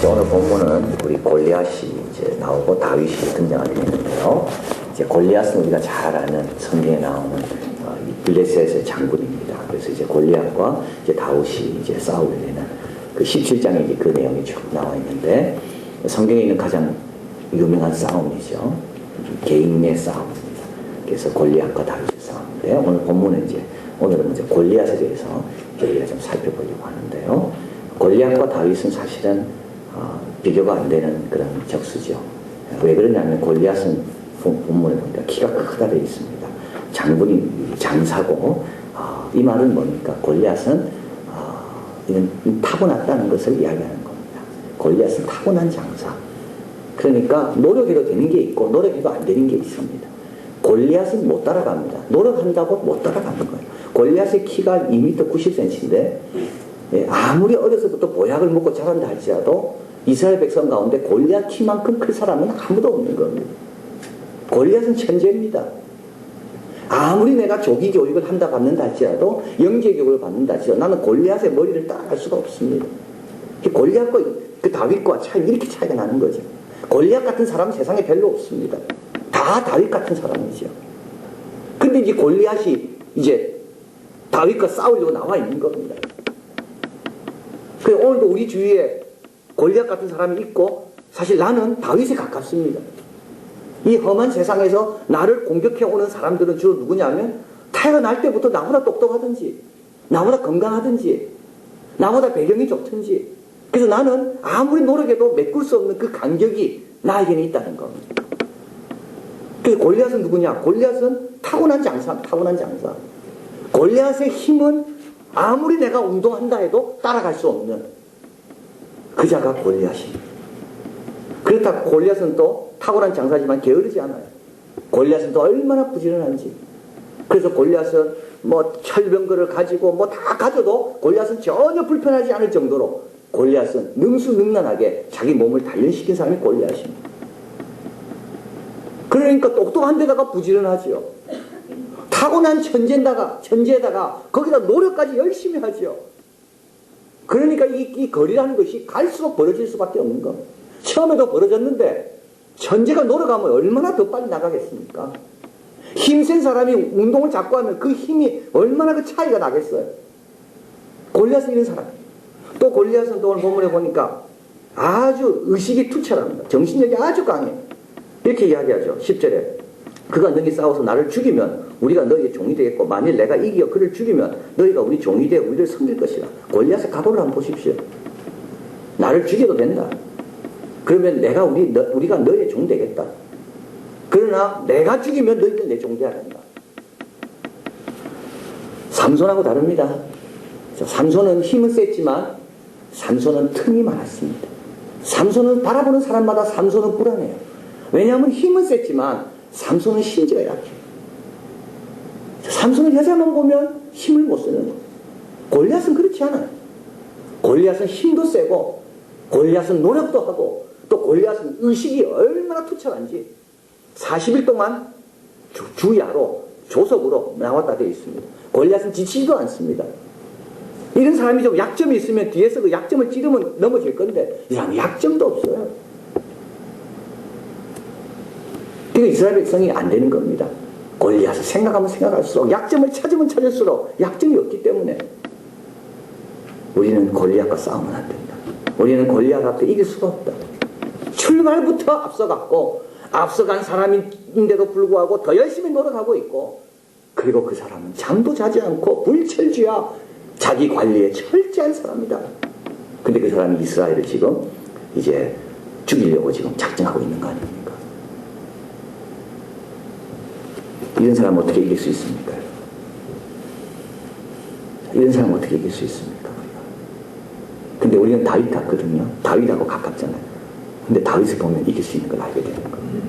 오늘 본문은 우리 골리앗이 이제 나오고 다윗이 등장하게 되는데요. 이제 골리앗은 우리가 잘 아는 성경에 나오는 이 블레셋의 장군입니다. 그래서 이제 골리앗과 이제 다윗이 이제 싸우게 되는 그 17장에 이제 그 내용이 쭉 나와 있는데, 성경에 있는 가장 유명한 싸움이죠. 개인 내 싸움입니다. 그래서 골리앗과 다윗의 싸움인데, 오늘 본문은 오늘은 이제 골리앗에 대해서 저희가 좀 살펴보려고 하는데요. 골리앗과 다윗은 사실은 비교가 안 되는 그런 적수죠. 왜 그러냐면 골리앗은 본문에 보니까 키가 크다 되어 있습니다. 장군이 장사고, 이 말은 뭡니까? 골리앗은 이런 타고났다는 것을 이야기하는 겁니다. 골리앗은 타고난 장사. 그러니까 노력해도 되는 게 있고 노력해도 안 되는 게 있습니다. 골리앗은 못 따라갑니다. 노력한다고 못 따라가는 거예요. 골리앗의 키가 2m 90cm인데 아무리 어려서부터 보약을 먹고 자란다 할지라도 이스라엘 백성 가운데 골리앗 키만큼 클 사람은 아무도 없는 겁니다. 골리앗은 천재입니다. 아무리 내가 조기 교육을 받는다 할지라도, 영재 교육을 받는다 할지라도 나는 골리앗의 머리를 따라갈 수가 없습니다. 골리앗과 그 다윗과 이렇게 차이가 나는 거죠. 골리앗 같은 사람은 세상에 별로 없습니다. 다 다윗 같은 사람이죠. 근데 이제 골리앗이 이제 다윗과 싸우려고 나와 있는 겁니다. 그래서 오늘도 우리 주위에 골리앗 같은 사람이 있고, 사실 나는 다윗에 가깝습니다. 이 험한 세상에서 나를 공격해오는 사람들은 주로 누구냐면, 태어날 때부터 나보다 똑똑하든지 나보다 건강하든지 나보다 배경이 좋든지, 그래서 나는 아무리 노력해도 메꿀 수 없는 그 간격이 나에게는 있다는 겁니다. 그래서 골리앗은 누구냐? 골리앗은 타고난 장사. 골리앗의 힘은 아무리 내가 운동한다 해도 따라갈 수 없는 그 자가 골리앗입니다. 그렇다고 골리앗은 또 타고난 장사지만 게으르지 않아요. 골리앗은 또 얼마나 부지런한지. 그래서 골리앗은 철병거를 가지고 다 가져도 골리앗은 전혀 불편하지 않을 정도로 골리앗은 능수능란하게 자기 몸을 단련시킨 사람이 골리앗입니다. 그러니까 똑똑한 데다가 부지런하지요. 타고난 천재에다가 거기다 노력까지 열심히 하지요. 그러니까 이 거리라는 것이 갈수록 벌어질 수밖에 없는 겁니다. 처음에도 벌어졌는데 천재가 노력하면 얼마나 더 빨리 나가겠습니까? 힘센 사람이 운동을 자꾸 하면 그 힘이 얼마나 그 차이가 나겠어요. 골리앗은 이런 사람. 또 골리앗은 또 오늘 본문에 보니까 아주 의식이 투철합니다. 정신력이 아주 강해. 이렇게 이야기하죠. 10절에 그가 너희 싸워서 나를 죽이면 우리가 너희의 종이 되겠고, 만일 내가 이겨 그를 죽이면 너희가 우리 종이 되어 우리를 섬길 것이라. 골리앗의 각오를 한번 보십시오. 나를 죽여도 된다. 그러면 우리가 너희의 종 되겠다. 그러나 내가 죽이면 너희들 내 종 되어야 된다. 삼손하고 다릅니다. 삼손은 힘은 셌지만 삼손은 틈이 많았습니다. 삼손은 바라보는 사람마다 삼손은 불안해요. 왜냐하면 힘은 셌지만 삼손은 심지가 약해요. 삼손은 여자만 보면 힘을 못 쓰는 거예요. 골리앗은 그렇지 않아요. 골리앗은 힘도 세고, 골리앗은 노력도 하고, 또 골리앗은 의식이 얼마나 투철한지 40일 동안 주야로 조석으로 나왔다 되어 있습니다. 골리앗은 지치지도 않습니다. 이런 사람이 좀 약점이 있으면 뒤에서 그 약점을 찌르면 넘어질 건데, 이 사람은 약점도 없어요. 그러니까 이스라엘 백성이 안 되는 겁니다. 골리앗을 생각하면 생각할수록, 약점을 찾으면 찾을수록 약점이 없기 때문에 우리는 골리앗과 싸우면 안 된다. 우리는 골리앗 앞에 이길 수가 없다. 출발부터 앞서간 사람인데도 불구하고 더 열심히 노력하고 있고, 그리고 그 사람은 잠도 자지 않고 불철주야 자기 관리에 철저한 사람이다. 근데 그 사람이 이스라엘을 지금 이제 죽이려고 지금 작정하고 있는 거 아닙니까? 이런 사람 어떻게 이길 수 있습니까? 이런 사람 어떻게 이길 수 있습니까? 근데 우리는 다윗 같거든요. 다윗하고 가깝잖아요. 근데 다윗을 보면 이길 수 있는 걸 알게 되는 겁니다.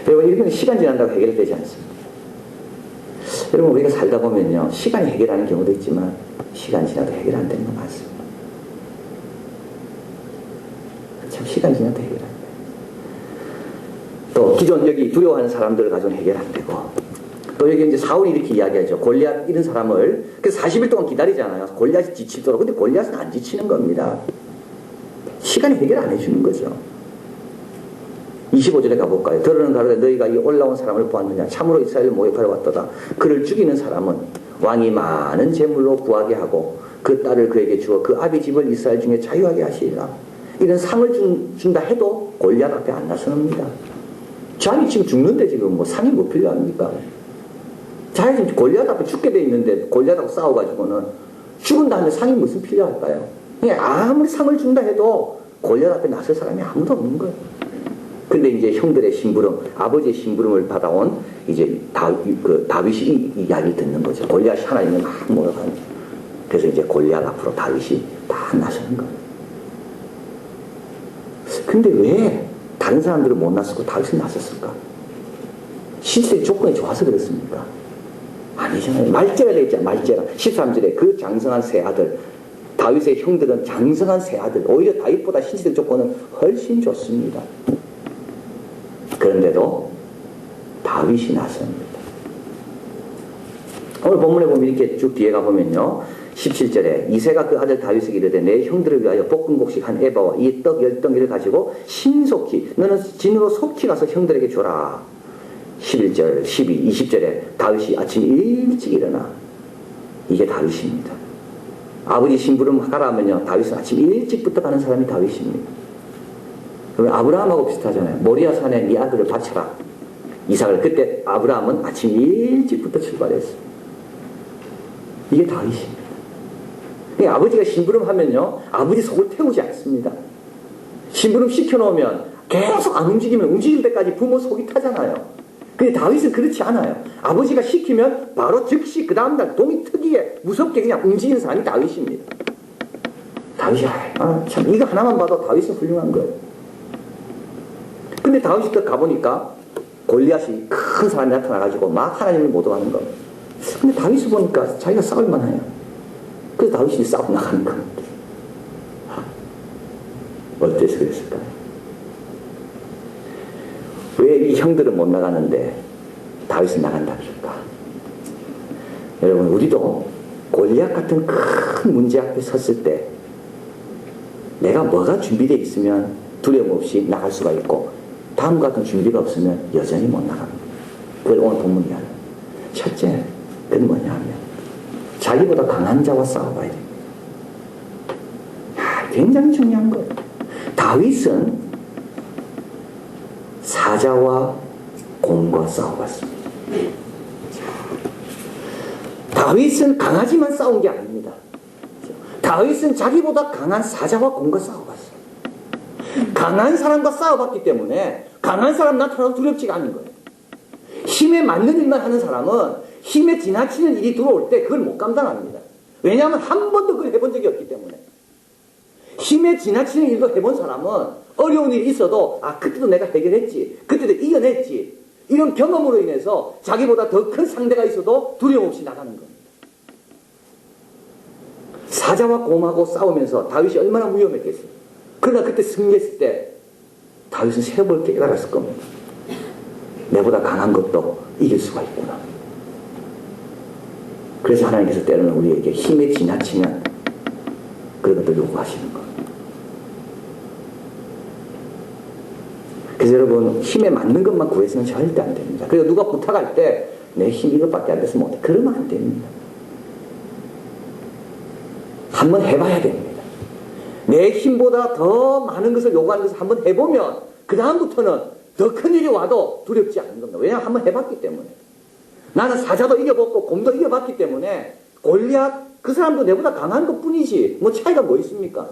여러분, 이렇게 시간 지난다고 해결되지 않습니다. 여러분, 우리가 살다 보면요, 시간이 해결하는 경우도 있지만 시간 지나도 해결 안 되는 거 많습니다. 참 시간 지나도 해결 안 돼요. 또 기존 여기 두려워하는 사람들을 가지고는 해결 안 되고, 또 여기 이제 사울이 이렇게 이야기하죠. 골리앗 이런 사람을 그래서 40일 동안 기다리잖아요. 골리앗이 지치도록. 근데 골리앗은 안 지치는 겁니다. 시간이 해결 안 해주는 거죠. 25절에 가볼까요? 더러는 가로되 너희가 이 올라온 사람을 보았느냐? 참으로 이스라엘을 모욕하러 왔도다. 그를 죽이는 사람은 왕이 많은 재물로 구하게 하고 그 딸을 그에게 주어 그 아비 집을 이스라엘 중에 자유하게 하시리라. 이런 상을 준다 해도 골리앗 앞에 안 나섭니다. 자기 지금 죽는데 지금 뭐 상이 뭐 필요합니까? 자기 지금 골리앗 앞에 죽게 돼 있는데 골리앗하고 싸워가지고는 죽은 다음에 상이 무슨 필요할까요? 그냥 아무리 상을 준다 해도 골리앗 앞에 나설 사람이 아무도 없는 거예요. 근데 이제 형들의 심부름, 아버지의 심부름을 받아온 이제 다윗이 이 이야기를 듣는 거죠. 골리앗이 하나 있는 막 몰아가는. 그래서 이제 골리앗 앞으로 다윗이 딱 나서는 거예요. 근데 왜 다른 사람들은 못 나섰고 다윗은 나섰을까? 실제 조건이 좋아서 그렇습니까? 아니잖아요. 말제가 되어 있잖아요. 말제가. 13절에 그 장성한 세 아들, 다윗의 형들은 장성한 세 아들, 오히려 다윗보다 신체적 조건은 훨씬 좋습니다. 그런데도 다윗이 나섭니다. 오늘 본문에 보면 이렇게 쭉 뒤에 가보면요. 17절에 이새가 그 아들 다윗에게 이르되 내 형들을 위하여 볶음곡식 한 에바와 이 떡 10덩이를 가지고 신속히 너는 진으로 속히 가서 형들에게 줘라. 11절, 12, 20절에 다윗이 아침 일찍 일어나. 이게 다윗입니다. 아버지 심부름 하라 하면요. 다윗은 아침 일찍부터 가는 사람이 다윗입니다. 그러면 아브라함하고 비슷하잖아요. 모리아 산에 네 아들을 바쳐라. 이삭을. 그때 아브라함은 아침 일찍부터 출발했어요. 이게 다윗입니다. 그러니까 아버지가 심부름 하면요. 아버지 속을 태우지 않습니다. 심부름 시켜놓으면 계속 안 움직이면 움직일 때까지 부모 속이 타잖아요. 근데 다윗은 그렇지 않아요. 아버지가 시키면 바로 즉시 그 다음날 동이 특이에 무섭게 그냥 움직이는 사람이 다윗입니다. 다윗이 참 이거 하나만 봐도 다윗은 훌륭한 거예요. 근데 다윗이 또 가보니까 골리앗이 큰 사람이 나타나가지고 막 하나님을 모독하는 거예요. 근데 다윗을 보니까 자기가 싸울만 해요. 그래서 다윗이 싸우고 나가는 겁니다. 어때서 그랬을까요? 왜 이 형들은 못 나가는데 다윗은 나간다 그럴까? 여러분, 우리도 골리앗 같은 큰 문제 앞에 섰을 때 내가 뭐가 준비되어 있으면 두려움 없이 나갈 수가 있고 다음과 같은 준비가 없으면 여전히 못 나갑니다. 그걸 오늘 본문이 하는 첫째, 그건 뭐냐 하면 자기보다 강한 자와 싸워봐야 됩니다. 굉장히 중요한 거예요. 다윗은 사자와 곰과 싸워봤습니다. 다윗은 강하지만 싸운 게 아닙니다. 다윗은 자기보다 강한 사자와 곰과 싸워봤어요. 강한 사람과 싸워봤기 때문에 강한 사람 나타나도 두렵지가 않은 거예요. 힘에 맞는 일만 하는 사람은 힘에 지나치는 일이 들어올 때 그걸 못 감당합니다. 왜냐하면 한 번도 그걸 해본 적이 없기 때문에. 힘에 지나치는 일도 해본 사람은 어려운 일이 있어도 그때도 내가 해결했지, 그때도 이겨냈지, 이런 경험으로 인해서 자기보다 더 큰 상대가 있어도 두려움 없이 나가는 겁니다. 사자와 곰하고 싸우면서 다윗이 얼마나 위험했겠어요. 그러나 그때 승리했을 때 다윗은 세벌 깨달았을 겁니다. 내보다 강한 것도 이길 수가 있구나. 그래서 하나님께서 때로는 우리에게 힘에 지나치면 그런 것들 요구하시는 거예요. 그래서 여러분, 힘에 맞는 것만 구해서는 절대 안 됩니다. 그래서 누가 부탁할 때 내 힘 이것밖에 안 돼서 못해. 그러면 안 됩니다. 한번 해봐야 됩니다. 내 힘보다 더 많은 것을 요구하는 것을 한번 해보면 그 다음부터는 더 큰 일이 와도 두렵지 않은 겁니다. 왜냐하면 한번 해봤기 때문에. 나는 사자도 이겨봤고 곰도 이겨봤기 때문에 골리앗 그 사람도 내보다 강한 것뿐이지 뭐 차이가 뭐 있습니까?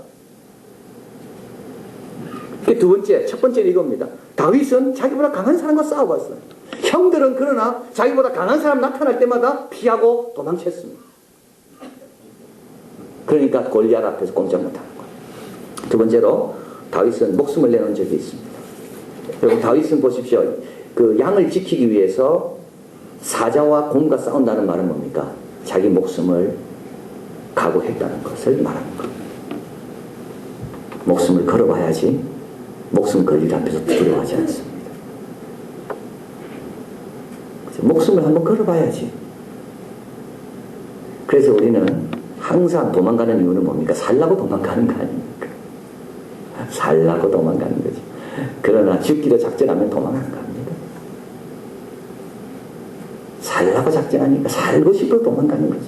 두 번째, 첫 번째는 이겁니다. 다윗은 자기보다 강한 사람과 싸워봤어요. 형들은 그러나 자기보다 강한 사람 나타날 때마다 피하고 도망쳤습니다. 그러니까 골리앗 앞에서 꼼짝 못하는 거예요. 두 번째로 다윗은 목숨을 내놓은 적이 있습니다. 여러분, 다윗은 보십시오. 그 양을 지키기 위해서 사자와 곰과 싸운다는 말은 뭡니까? 자기 목숨을 각오했다는 것을 말하는 겁니다. 목숨을 걸어봐야지 목숨 걸릴 앞에서 두려워하지 않습니다. 목숨을 한번 걸어봐야지. 그래서 우리는 항상 도망가는 이유는 뭡니까? 살라고 도망가는 거 아닙니까? 살라고 도망가는 거지. 그러나 죽기로 작정하면 도망 안 갑니다. 살라고 작정하니까 살고 싶어 도망가는 거지.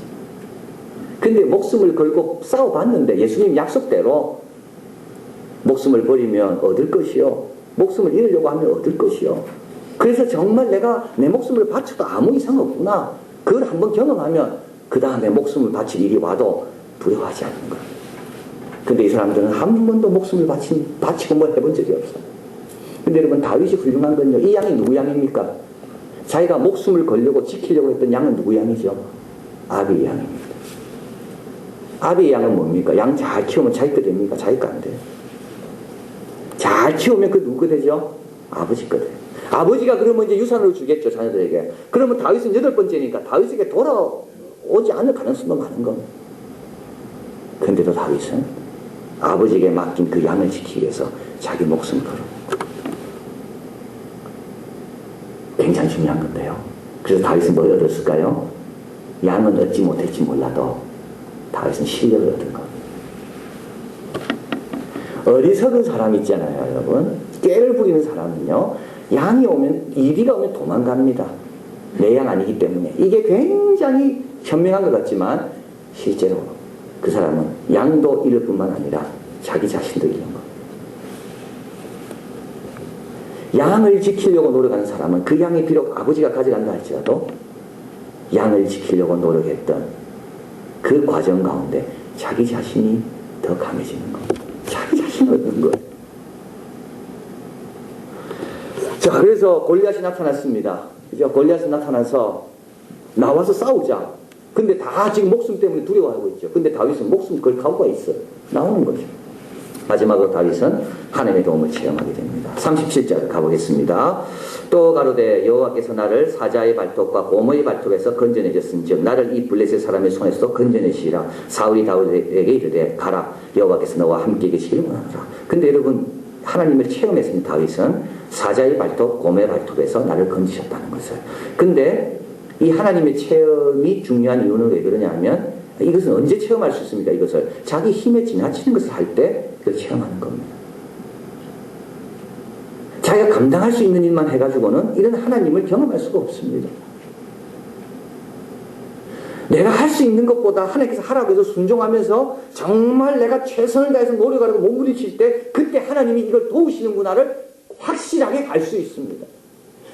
근데 목숨을 걸고 싸워봤는데 예수님 약속대로 목숨을 버리면 얻을 것이요, 목숨을 잃으려고 하면 얻을 것이요. 그래서 정말 내가 내 목숨을 바쳐도 아무 이상 없구나, 그걸 한번 경험하면 그 다음에 목숨을 바칠 일이 와도 두려워하지 않는 거야. 근데 이 사람들은 한 번도 목숨을 바치고 뭘 해본 적이 없어. 근데 여러분, 다윗이 훌륭한 건요, 이 양이 누구 양입니까? 자기가 목숨을 걸려고 지키려고 했던 양은 누구 양이죠? 아비의 양입니다. 아비의 양은 뭡니까? 양 잘 키우면 자기 거 됩니까? 자기 거 안 돼요. 잘 키우면 그 누구 되죠? 아버지 거 돼요. 아버지가 그러면 이제 유산으로 주겠죠, 자녀들에게. 그러면 다윗은 8번째니까 다윗에게 돌아오지 않을 가능성도 많은 겁니다. 근데도 다윗은 아버지에게 맡긴 그 양을 지키기 위해서 자기 목숨을 걸어놓고, 굉장히 중요한 건데요. 그래서 다윗은 뭘 얻었을까요? 양은 얻지 못할지 몰라도 다윗은 실력을 얻은 겁니다. 어리석은 사람 있잖아요, 여러분. 깨를 부리는 사람은요, 양이 오면, 이리가 오면 도망갑니다. 내 양 아니기 때문에. 이게 굉장히 현명한 것 같지만 실제로 그 사람은 양도 잃을 뿐만 아니라 자기 자신도 잃는 것. 양을 지키려고 노력하는 사람은 그 양이 비록 아버지가 가져간다 할지라도 양을 지키려고 노력했던 그 과정 가운데 자기 자신이 더 강해지는 것. 자기 자신을 얻는 거예요. 자, 그래서 골리앗이 나타났습니다. 그죠? 골리앗이 나타나서 나와서 싸우자. 근데 다 지금 목숨 때문에 두려워하고 있죠. 근데 다윗은 목숨 걸 각오가 있어. 나오는 거죠. 마지막으로 다윗은 하나님의 도움을 체험하게 됩니다. 37절 가보겠습니다. 또 가로되 여호와께서 나를 사자의 발톱과 곰의 발톱에서 건져내셨은즉 나를 이 블레셋 사람의 손에서 건져내시라. 사울이 다윗에게 이르되 가라, 여호와께서 너와 함께 계시기를 원하노라. 근데 여러분, 하나님을 체험했습니다. 다윗은 사자의 발톱, 곰의 발톱에서 나를 건지셨다는 것을. 근데 이 하나님의 체험이 중요한 이유는 왜 그러냐면, 이것은 언제 체험할 수 있습니까? 이것을 자기 힘에 지나치는 것을 할 때 그걸 체험하는 겁니다. 자기가 감당할 수 있는 일만 해가지고는 이런 하나님을 경험할 수가 없습니다. 내가 할 수 있는 것보다 하나님께서 하라고 해서 순종하면서 정말 내가 최선을 다해서 노력하려고 몸부림칠 때 그때 하나님이 이걸 도우시는구나를 확실하게 알 수 있습니다.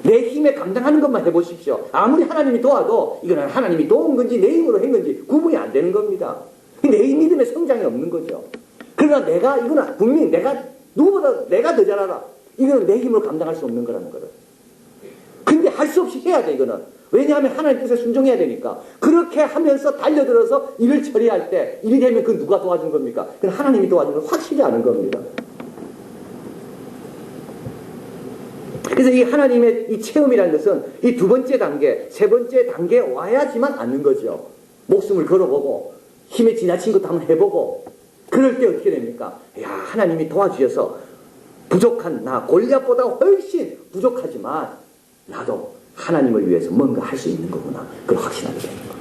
내 힘에 감당하는 것만 해보십시오. 아무리 하나님이 도와도 이거는 하나님이 도운 건지 내 힘으로 한 건지 구분이 안 되는 겁니다. 내 믿음의 성장이 없는 거죠. 그러나 내가, 이거는 분명히 내가, 누구보다 내가 더 잘 알아. 이거는 내 힘으로 감당할 수 없는 거라는 거를. 근데 할 수 없이 해야 돼, 이거는. 왜냐하면 하나님 뜻에 순종해야 되니까. 그렇게 하면서 달려들어서 일을 처리할 때, 일이 되면 그 누가 도와준 겁니까? 그건 하나님이 도와준 건 확실히 아는 겁니다. 그래서 이 하나님의 이 체험이라는 것은 이 두 번째 단계, 세 번째 단계에 와야지만 않는 거죠. 목숨을 걸어보고, 힘에 지나친 것도 한번 해보고, 그럴 때 어떻게 됩니까? 야, 하나님이 도와주셔서 부족한 나, 골리앗보다 훨씬 부족하지만, 나도 하나님을 위해서 뭔가 할 수 있는 거구나. 그걸 확신하게 되는 거예요.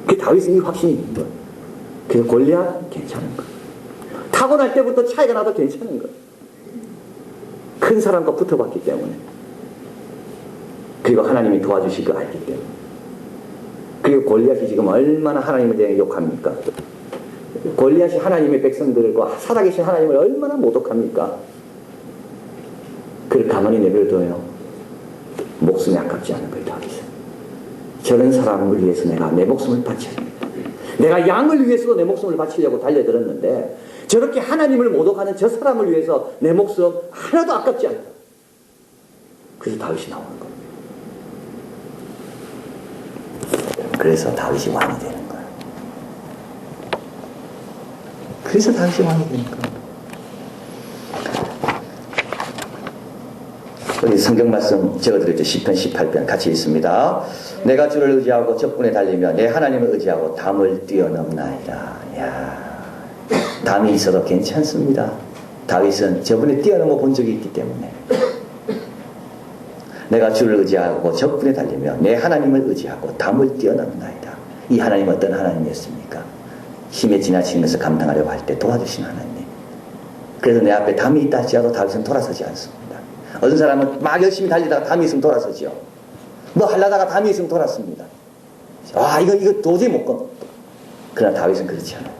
그 다윗은 이 확신이 있는 거예요. 그래서 골리앗 괜찮은 거예요. 타고날 때부터 차이가 나도 괜찮은 거예요. 큰 사람과 붙어봤기 때문에. 그리고 하나님이 도와주실 걸 알기 때문에. 그리고 골리앗이 지금 얼마나 하나님을 대해 욕합니까? 골리앗이 하나님의 백성들과 살아계신 하나님을 얼마나 모독합니까? 그걸 가만히 내버려둬요. 목숨이 아깝지 않은 거예요, 다윗은. 저런 사람을 위해서 내가 내 목숨을 바쳐야 됩니다. 내가 양을 위해서도 내 목숨을 바치려고 달려들었는데 저렇게 하나님을 모독하는 저 사람을 위해서 내 목숨 하나도 아깝지 않다. 그래서 다윗이 나오는 겁니다. 그래서 다윗이 왕이 되는 거예요. 그래서 다윗이 왕이 되는 거예요. 우리 성경 말씀 적어드렸죠. 시편 18편 같이 있습니다. 내가 주를 의지하고 적군에 달리며 내 하나님을 의지하고 담을 뛰어넘나이다. 야, 담이 있어도 괜찮습니다. 다윗은 저분이 뛰어넘어 본 적이 있기 때문에. 내가 주를 의지하고 적군에 달리며 내 하나님을 의지하고 담을 뛰어넘나이다. 이 하나님은 어떤 하나님이었습니까? 힘에 지나치는 것을 감당하려고 할 때 도와주신 하나님. 그래서 내 앞에 담이 있다 할지라도 다윗은 돌아서지 않습니다. 어떤 사람은 막 열심히 달리다가 담이 있으면 돌아서지요. 뭐 하려다가 담이 있으면 돌아섭니다. 이거 도저히 못 건. 그러나 다윗은 그렇지 않아요.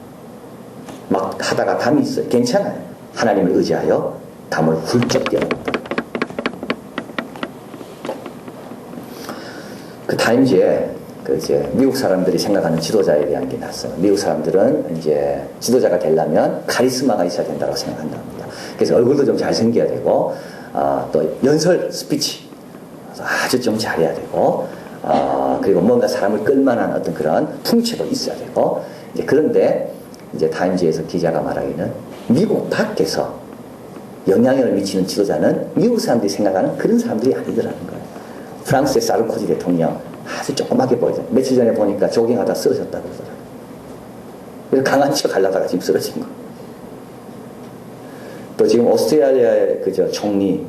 막 하다가 담이 있어요. 괜찮아요. 하나님을 의지하여 담을 훌쩍 뛰어납니다. 그 타임즈에 이제 미국 사람들이 생각하는 지도자에 대한 게 났어요. 미국 사람들은 이제 지도자가 되려면 카리스마가 있어야 된다고 생각한답니다. 그래서 얼굴도 좀 잘생겨야 되고, 또 연설 스피치 아주 좀 잘해야 되고, 그리고 뭔가 사람을 끌만한 어떤 그런 풍채도 있어야 되고, 이제 그런데 이제 타임즈에서 기자가 말하기는 미국 밖에서 영향력을 미치는 지도자는 미국 사람들이 생각하는 그런 사람들이 아니더라는 거예요. 프랑스의 사르코지 대통령 아주 조그맣게 보이죠. 며칠 전에 보니까 조깅하다 쓰러졌다고 그러더라고요. 그래서 강한 척 하려다가 지금 쓰러진 거. 또 지금 오스트레일리아의 총리,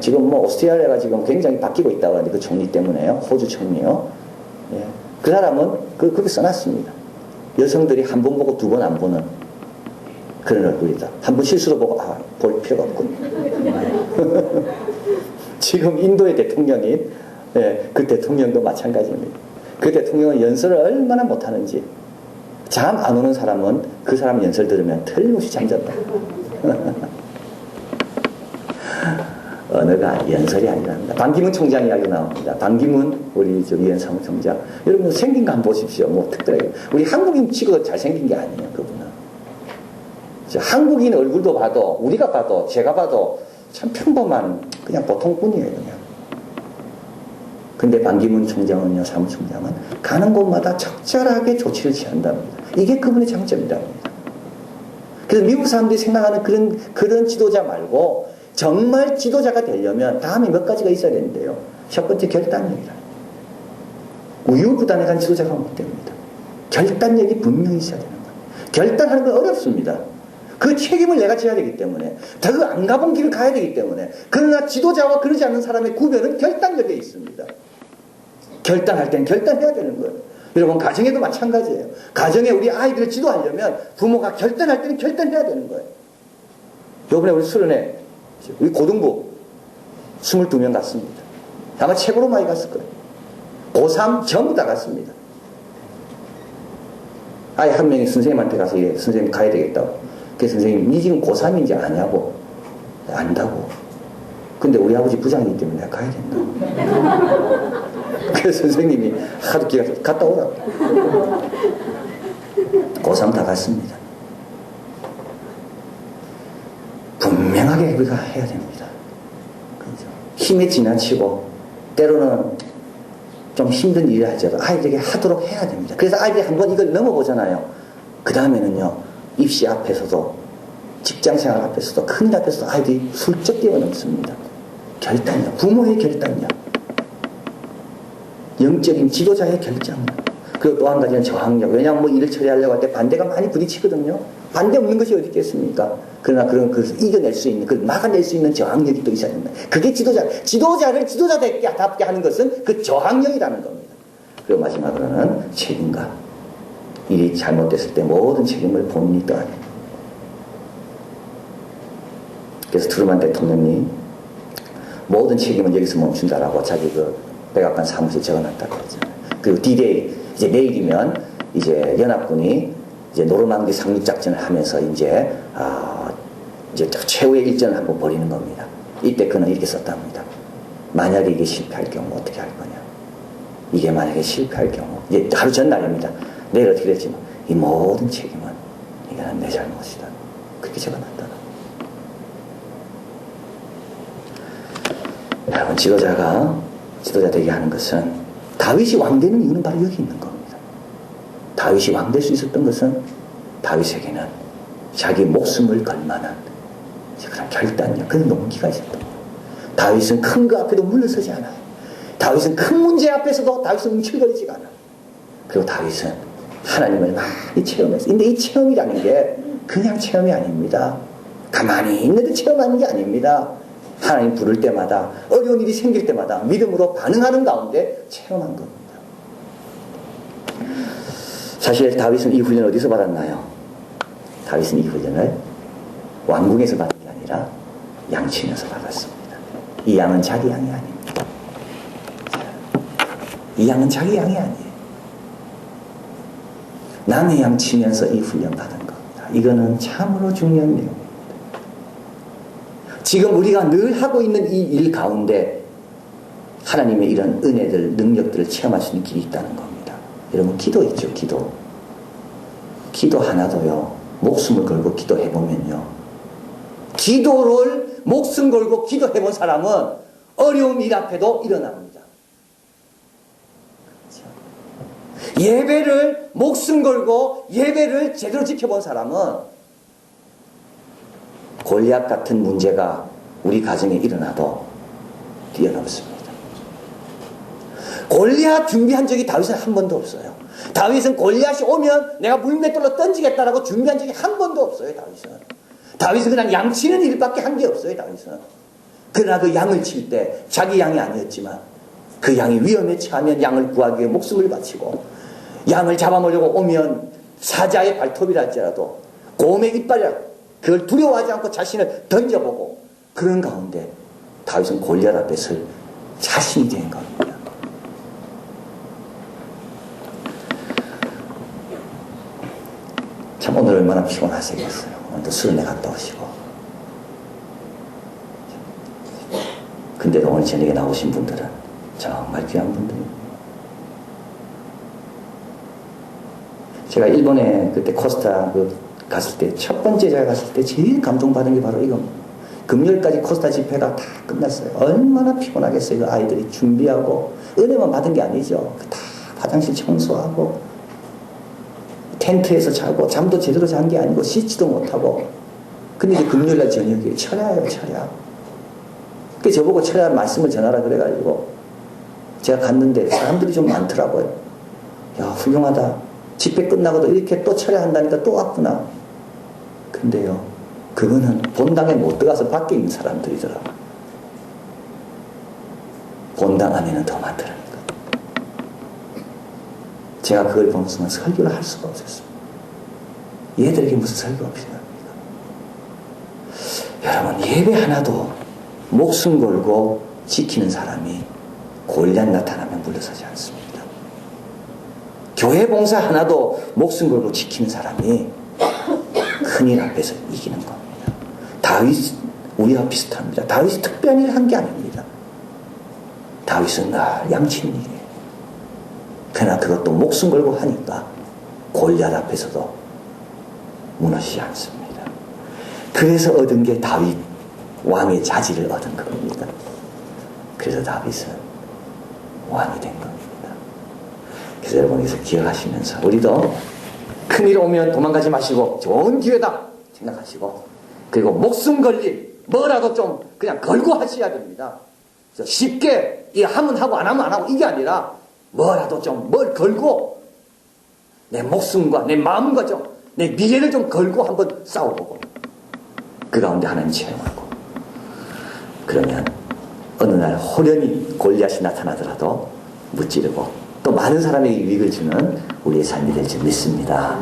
지금 뭐 오스트레일리아가 지금 굉장히 바뀌고 있다고 하는데 그 총리 때문에요. 호주 총리요. 그 사람은 그렇게 써놨습니다. 여성들이 한 번 보고 두 번 안 보는 그런 얼굴이다. 한 번 실수로 보고 볼 필요가 없군. 지금 인도의 대통령이 그 대통령도 마찬가지입니다. 그 대통령은 연설을 얼마나 못하는지 잠 안 오는 사람은 그 사람 연설 들으면 틀림없이 잠잤다. 언어가 연설이 아니랍니다. 반기문 총장 이야기 나옵니다. 반기문 우리 유엔 사무총장 여러분 생긴 거 한번 보십시오. 뭐 특별하게 우리 한국인 치고 잘생긴 게 아니에요. 그분은 한국인 얼굴도 봐도 우리가 봐도 제가 봐도 참 평범한 그냥 보통꾼이에요. 그냥. 근데 반기문 총장은요, 사무총장은 가는 곳마다 적절하게 조치를 취한답니다. 이게 그분의 장점이랍니다. 그래서 미국 사람들이 생각하는 그런 지도자 말고 정말 지도자가 되려면 다음에 몇 가지가 있어야 되는데요. 첫 번째 결단력이라. 우유부단해간 지도자가 못 됩니다. 결단력이 분명히 있어야 되는 거예요. 결단하는 건 어렵습니다. 그 책임을 내가 져야 되기 때문에 더 안 가본 길을 가야 되기 때문에 그러나 지도자와 그러지 않는 사람의 구별은 결단력에 있습니다. 결단할 때는 결단해야 되는 거예요. 여러분 가정에도 마찬가지예요. 가정에 우리 아이들을 지도하려면 부모가 결단할 때는 결단해야 되는 거예요. 요번에 우리 수련회 우리 고등부 22명 갔습니다. 아마 최고로 많이 갔을 거예요. 고3 전부 다 갔습니다. 아이 한 명이 선생님한테 가서 선생님 가야 되겠다고. 그래서 선생님 니 지금 고3인지 아냐고. 안다고. 근데 우리 아버지 부장이기 때문에 내가 가야 된다고. 그래서 선생님이 하도 기가 갔다 오라고. 고3 다 갔습니다. 분명하게 우리가 해야 됩니다. 그렇죠? 힘에 지나치고 때로는 좀 힘든 일을 할지라도 아이들에게 하도록 해야 됩니다. 그래서 아이들이 한번 이걸 넘어보잖아요. 그 다음에는요, 입시 앞에서도 직장생활 앞에서도 큰 일 앞에서도 아이들이 훌쩍 뛰어넘습니다. 결단력, 부모의 결단력, 영적인 지도자의 결단력. 그리고 또 한 가지는 저항력. 왜냐하면 뭐 일을 처리하려고 할 때 반대가 많이 부딪히거든요. 반대 없는 것이 어디 있겠습니까? 그러나 그런 것을 이겨낼 수 있는, 그걸 막아낼 수 있는 저항력이 또 있어야 된다. 그게 지도자를 지도자답게 하는 것은 그 저항력이라는 겁니다. 그리고 마지막으로는 책임감. 일이 잘못됐을 때 모든 책임을 본인이 떠야 됩니다. 그래서 트루만 대통령이 모든 책임은 여기서 멈춘다라고 자기 백악관 사무실에 적어놨다고 그러잖아요. 그리고 D-Day, 이제 내일이면 이제 연합군이 이제 노르망디 상륙 작전을 하면서 이제 최후의 일전을 한번 벌이는 겁니다. 이때 그는 이렇게 썼답니다. 만약에 이게 실패할 경우 어떻게 할 거냐. 이게 만약에 실패할 경우, 이제 하루 전날입니다. 내일 어떻게 됐지만 이 모든 책임은 이거는 내 잘못이다. 그렇게 적어놨다. 여러분 지도자 되게 하는 것은 다윗이 왕되는 이유는 바로 여기 있는 겁니다. 다윗이 왕될 수 있었던 것은 다윗에게는 자기 목숨을 걸 만한 그런 결단력, 그런 용기가 있었던 거예요. 다윗은 큰 거 앞에도 물러서지 않아요. 다윗은 큰 문제 앞에서도 다윗은 움츠러지지가 않아요. 그리고 다윗은 하나님을 많이 체험했어요. 근데 이 체험이라는 게 그냥 체험이 아닙니다. 가만히 있는데 체험하는 게 아닙니다. 하나님 부를 때마다 어려운 일이 생길 때마다 믿음으로 반응하는 가운데 체험한 겁니다. 사실 다윗은 이 훈련을 어디서 받았나요? 다윗은 이 훈련을 왕궁에서 받은 게 아니라 양치면서 받았습니다. 이 양은 자기 양이 아닙니다. 이 양은 자기 양이 아니에요. 남의 양 치면서 이 훈련 받은 겁니다. 이거는 참으로 중요한 내용입니다. 지금 우리가 늘 하고 있는 이 일 가운데 하나님의 이런 은혜들, 능력들을 체험할 수 있는 길이 있다는 겁니다. 여러분, 기도 있죠, 기도. 기도 하나도요, 목숨을 걸고 기도해보면요, 기도를 목숨 걸고 기도해본 사람은 어려운 일 앞에도 일어납니다. 그렇죠? 예배를 목숨 걸고 예배를 제대로 지켜본 사람은 골리앗 같은 문제가 우리 가정에 일어나도 뛰어넘습니다. 골리앗 준비한 적이 다윗은 한 번도 없어요. 다윗은 골리앗이 오면 내가 물맷돌로 던지겠다라고 준비한 적이 한 번도 없어요. 다윗은 그냥 양 치는 일밖에 한 게 없어요. 다윗은. 그러나 그 양을 칠 때 자기 양이 아니었지만 그 양이 위험에 처하면 양을 구하기 위해 목숨을 바치고, 양을 잡아먹으려고 오면 사자의 발톱이라 할지라도 곰의 이빨이라 그걸 두려워하지 않고 자신을 던져보고, 그런 가운데 다윗은 골리앗 앞에 설 자신이 된 겁니다. 참 오늘 얼마나 피곤하시겠어요. 오늘도 수련회 갔다 오시고. 근데도 오늘 저녁에 나오신 분들은 정말 귀한 분들입니다. 제가 일본에 그때 코스타 갔을 때, 첫 번째 제가 갔을 때 제일 감동받은 게 바로 이겁니다. 금요일까지 코스타 집회가 다 끝났어요. 얼마나 피곤하겠어요. 그 아이들이 준비하고, 은혜만 받은 게 아니죠. 다 화장실 청소하고, 텐트에서 자고, 잠도 제대로 잔 게 아니고 씻지도 못하고. 근데 이제 금요일날 저녁에 철야예요, 철야. 그 저보고 철야 말씀을 전하라 그래가지고 제가 갔는데 사람들이 좀 많더라고요. 야, 훌륭하다. 집회 끝나고도 이렇게 또 철야한다니까 또 왔구나. 근데요, 그거는 본당에 못 들어가서 밖에 있는 사람들이더라고요. 본당 안에는 더 많더라고요. 제가 그걸 보는 순간 설교를 할 수가 없었습니다. 얘들에게 무슨 설교가 필요합니까? 여러분, 예배 하나도 목숨 걸고 지키는 사람이 골리앗 나타나면 물러서지 않습니다. 교회 봉사 하나도 목숨 걸고 지키는 사람이 큰일 앞에서 이기는 겁니다. 다윗, 우리와 비슷합니다. 다윗이 특별한 일을 한 게 아닙니다. 다윗은 날 양치는 일이에요. 그러나 그것도 목숨 걸고 하니까 골리앗 앞에서도 무너지지 않습니다. 그래서 얻은 게 다윗 왕의 자질을 얻은 겁니다. 그래서 다윗은 왕이 된 겁니다. 그래서 여러분, 여기서 기억하시면서 우리도 큰일 오면 도망가지 마시고 좋은 기회다 생각하시고, 그리고 목숨 걸릴 뭐라도 좀 그냥 걸고 하셔야 됩니다. 그래서 쉽게 이 하면 하고 안 하면 안 하고 이게 아니라 뭐라도 좀 뭘 걸고 내 목숨과 내 마음과 좀 내 미래를 좀 걸고 한번 싸워보고, 그 가운데 하나님 체험하고, 그러면 어느 날 호련히 골리앗이 나타나더라도 무찌르고 또 많은 사람에게 유익을 주는 우리의 삶이 될 줄 믿습니다.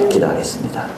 기도하겠습니다.